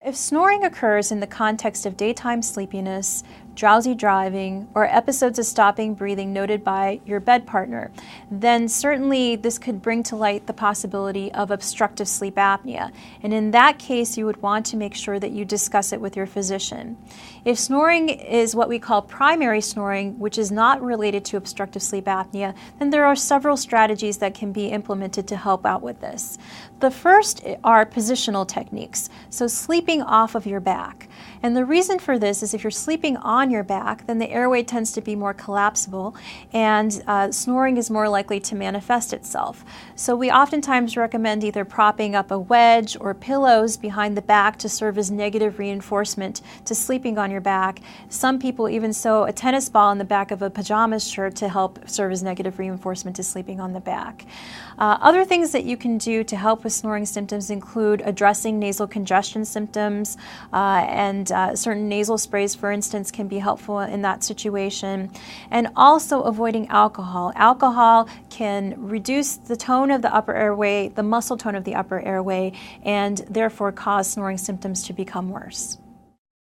If snoring occurs in the context of daytime sleepiness, drowsy driving, or episodes of stopping breathing noted by your bed partner, then certainly this could bring to light the possibility of obstructive sleep apnea. And in that case, you would want to make sure that you discuss it with your physician. If snoring is what we call primary snoring, which is not related to obstructive sleep apnea, then there are several strategies that can be implemented to help out with this. The first are positional techniques, so sleeping off of your back. And the reason for this is if you're sleeping on your back, then the airway tends to be more collapsible and snoring is more likely to manifest itself. So we oftentimes recommend either propping up a wedge or pillows behind the back to serve as negative reinforcement to sleeping on your back. Some people even sew a tennis ball in the back of a pajamas shirt to help serve as negative reinforcement to sleeping on the back. Other things that you can do to help with snoring symptoms include addressing nasal congestion symptoms and certain nasal sprays, for instance, can be helpful in that situation. And also avoiding alcohol. Alcohol can reduce the tone of the upper airway, the muscle tone of the upper airway, and therefore cause snoring symptoms to become worse.